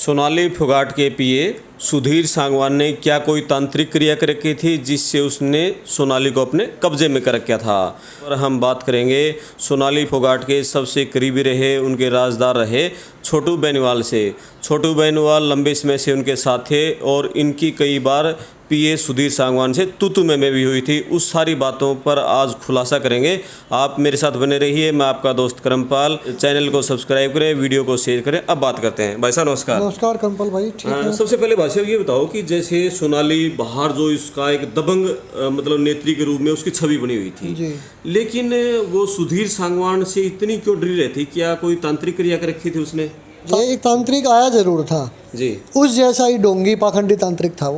सोनाली फोगाट के पीए सुधीर सांगवान ने क्या कोई तांत्रिक क्रिया कर रखी थी जिससे उसने सोनाली को अपने कब्जे में कर रखा था। और हम बात करेंगे सोनाली फोगाट के सबसे करीबी रहे, उनके राजदार रहे छोटू बेनीवाल से। छोटू बेनीवाल लंबे समय से उनके साथ थे और इनकी कई बार पीए सुधीर सांगवान से तू में भी हुई थी। उस सारी बातों पर आज खुलासा करेंगे। आप मेरे साथ बने रहिए। मैं आपका दोस्त करमपाल। चैनल को सब्सक्राइब करें, वीडियो को शेयर करें। अब बात करते हैं। भाई साहब नमस्कार। नमस्कार करमपाल भाई। ठीक है। सबसे पहले भाई साहब ये बताओ कि जैसे सोनाली बाहर जो इसका एक दबंग मतलब नेत्री के रूप में उसकी छवि बनी हुई थी जी। लेकिन वो सुधीर सांगवान से इतनी क्यों डरी रहती? क्या कोई तांत्रिक क्रिया कर रखी थी उसने? ये एक तांत्रिक आया जरूर था जी। उस जैसा ही डोंगी पाखंडी तांत्रिक था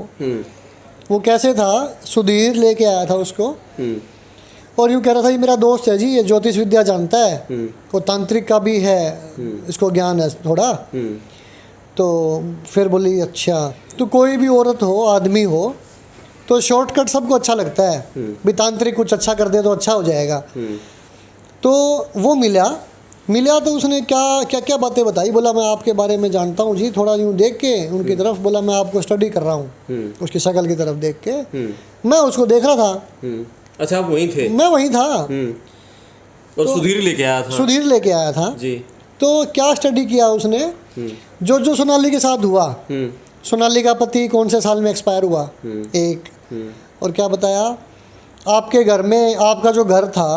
वो कैसे था, सुधीर लेके आया था उसको और यूँ कह रहा था ये मेरा दोस्त है जी, ये ज्योतिष विद्या जानता है, वो तांत्रिक का भी है, इसको ज्ञान है थोड़ा। तो फिर बोली अच्छा, तो कोई भी औरत हो आदमी हो तो शॉर्टकट सबको अच्छा लगता है, भी तांत्रिक कुछ अच्छा कर दे तो अच्छा हो जाएगा। तो वो मिला तो उसने क्या बातें बताई। बोला मैं आपके बारे में जानता हूँ जी, थोड़ा यूँ देख के उनकी तरफ बोला मैं आपको स्टडी कर रहा हूँ, उसकी शक्ल की तरफ देख के मैं उसको देख रहा था। अच्छा, आप वहीं थे? मैं वहीं था। और सुधीर लेके आया था? सुधीर लेके आया था जी। तो क्या स्टडी किया उसने, जो सोनाली के साथ हुआ। सोनाली का पति कौन से साल में एक्सपायर हुआ एक, और क्या बताया आपके घर में, आपका जो घर था,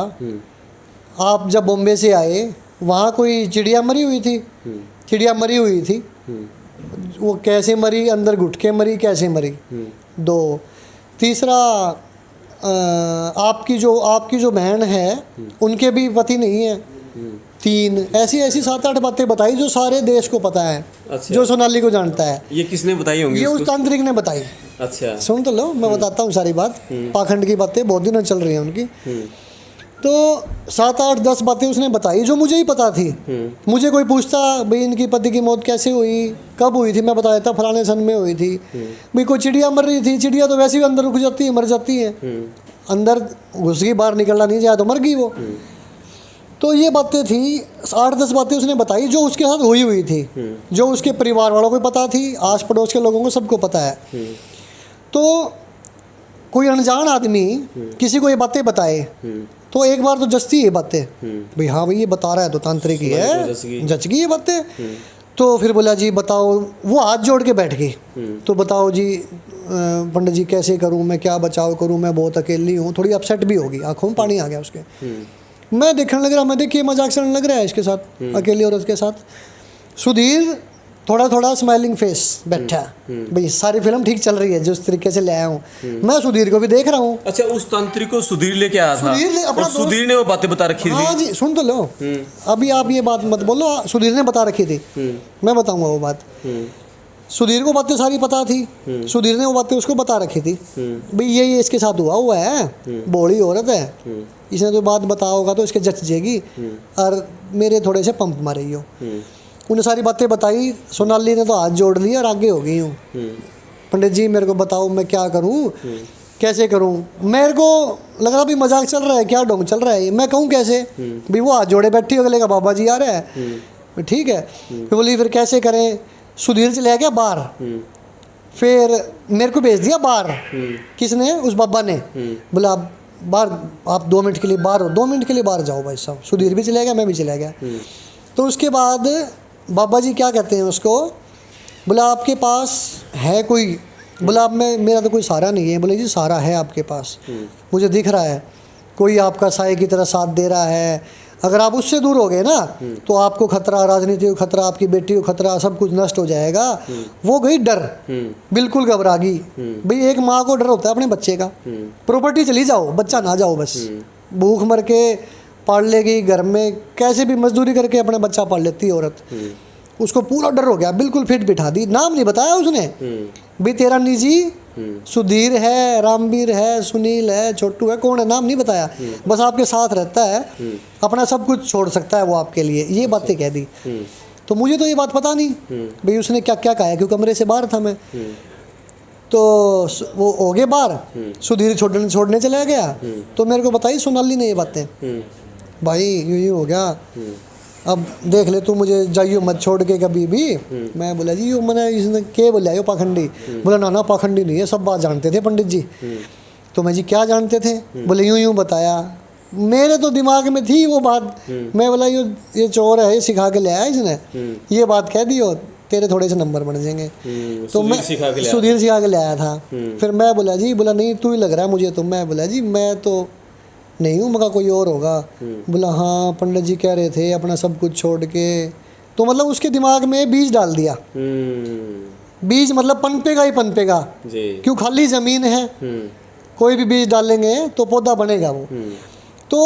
आप जब बॉम्बे से आए वहाँ कोई चिड़िया मरी हुई थी। वो कैसे मरी, अंदर घुट के मरी, कैसे मरी? दो। तीसरा आपकी जो बहन है उनके भी पति नहीं है। तीन। ऐसी 7-8 बातें बताई जो सारे देश को पता है। अच्छा। जो सोनाली को जानता है। ये किसने बताई होंगी? ये उस तांत्रिक ने बताई। अच्छा, सुन तो लो, मैं बताता हूँ सारी बात। पाखंड की बातें बहुत दिनों चल रही हैं उनकी। तो 7-8-10 बातें उसने बताई जो मुझे ही पता थी। मुझे कोई पूछता भाई इनकी पति की मौत कैसे हुई, कब हुई थी, मैं बता देता फलाने सन में हुई थी। भाई कोई चिड़िया मर रही थी, चिड़िया तो वैसे ही अंदर रुक जाती है, मर जाती है, अंदर घुस गई, बाहर निकलना नहीं जाए तो मर गई वो। तो ये बातें थी, 8-10 बातें उसने बताई जो उसके साथ हुई थी, जो उसके परिवार वालों को पता थी, आस पड़ोस के लोगों को सबको पता है। तो कोई अनजान आदमी किसी को ये बातें बताए तो एक बार तो जचती है बातें, भाई हाँ भाई ये बता रहा है तो तांत्रिक ही है, जच गई ये बातें। तो फिर बोला जी बताओ, वो हाथ जोड़ के बैठ गई। तो बताओ जी पंडित जी कैसे करूं, मैं क्या बचाव करूं, मैं बहुत अकेली हूँ। थोड़ी अपसेट भी होगी, आंखों में पानी आ गया उसके। मैं देखने लग रहा, मैं देखिए मजाक चलने लग रहा है इसके साथ, अकेली औरत के साथ। सुधीर थोड़ा स्माइलिंग फेस बैठा, भाई सारी फिल्म ठीक चल रही है जिस तरीके से ले आया हूँ मैं। सुधीर को भी देख रहा हूँ। अच्छा, उस तांत्रिक को सुधीर लेके आया था? सुधीर ने वो बातें बता रखी थी? हाँ जी, सुन तो लो, अभी आप ये बात मत बोलो, सुधीर ने बता रखी थी, मैं बताऊंगा वो बात। सुधीर को बातें सारी पता थी, सुधीर ने वो बातें उसको बता रखी थी, भाई ये इसके साथ हुआ है, बूढ़ी औरत है, इसने तो बात बताया होगा तो इसके जच जाएगी, और मेरे थोड़े से पंप मारे हो। उन्हें सारी बातें बताई। सोनाली ने तो हाथ जोड़ लिया और आगे हो गई हूँ, पंडित जी मेरे को बताओ मैं क्या करूँ, कैसे करूँ। मेरे को लग रहा भी मजाक चल रहा है, क्या ढोंग चल रहा है, मैं कहूँ कैसे, भी वो हाथ जोड़े बैठी हो, अगले का बाबा जी आ रहा है, ठीक है। फिर बोली फिर कैसे करें। सुधीर चले गया बाहर, फिर मेरे को भेज दिया बाहर। किसने? उस बाबा ने। बोला बाहर आप 2 मिनट के लिए बाहर हो, 2 मिनट के लिए बाहर जाओ भाई साहब। सुधीर भी चले गया, मैं भी चला गया। तो उसके बाद बाबा जी क्या कहते हैं उसको, बोला आपके पास है कोई? बोला अब मेरा तो कोई सहारा नहीं है। बोले जी सहारा है आपके पास, मुझे दिख रहा है, कोई आपका साए की तरह साथ दे रहा है। अगर आप उससे दूर हो गए ना तो आपको खतरा, राजनीति को खतरा, आपकी बेटी को खतरा, सब कुछ नष्ट हो जाएगा। वो गई डर, बिल्कुल घबरा गई। भाई एक माँ को डर होता है अपने बच्चे का। प्रॉपर्टी चली जाओ, बच्चा ना जाओ, बस भूख मर के पाल लेगी, घर में कैसे भी मजदूरी करके अपना बच्चा पाल लेती है औरत। उसको पूरा डर हो गया, बिल्कुल फिट बिठा दी। नाम नहीं बताया उसने, भी तेरा निजी सुधीर है, रामवीर है, सुनील है, छोटू है, कौन है, नाम नहीं बताया। बस आपके साथ रहता है, अपना सब कुछ छोड़ सकता है वो आपके लिए, ये बातें कह दी। तो मुझे तो ये बात पता नहीं भाई उसने क्या क्या कहा, क्योंकि कमरे से बाहर था मैं। तो वो हो गए बाहर, सुधीर छोड़ने चला गया। तो मेरे को बताई सोनाली ने ये बातें, भाई यूँ हो गया, अब देख ले तू, मुझे जाइयो मत छोड़ के कभी भी। मैं बोला जी यो मैंने इसने के बोला यो पाखंडी। बोला ना पाखंडी नहीं है, सब बात जानते थे पंडित जी। तो मैं जी क्या जानते थे? बोले यूं यूं बताया। मेरे तो दिमाग में थी वो बात। मैं बोला ये चोर है, ये सिखा के ले आया इसने, ये बात कह दी हो तेरे थोड़े से नंबर बन जाएंगे। तो मैं सुधीर सिखा के ले आया था। फिर मैं बोला जी, बोला नहीं तू ही लग रहा है मुझे तो। मैं बोला जी मैं तो नहीं हूँ, मगर कोई और होगा। बोला हाँ पंडित जी कह रहे थे अपना सब कुछ छोड़ के। तो मतलब उसके दिमाग में बीज डाल दिया। बीज मतलब पनपेगा ही पनपेगा, क्यों खाली ज़मीन है, कोई भी बीज डालेंगे तो पौधा बनेगा वो। तो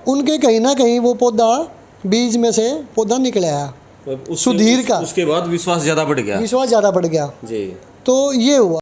उनके कहीं ना कहीं वो पौधा, बीज में से पौधा निकल आया सुधीर का। उसके बाद विश्वास ज़्यादा बढ़ गया। विश्वास ज़्यादा बढ़ गया। जी। तो ये हुआ।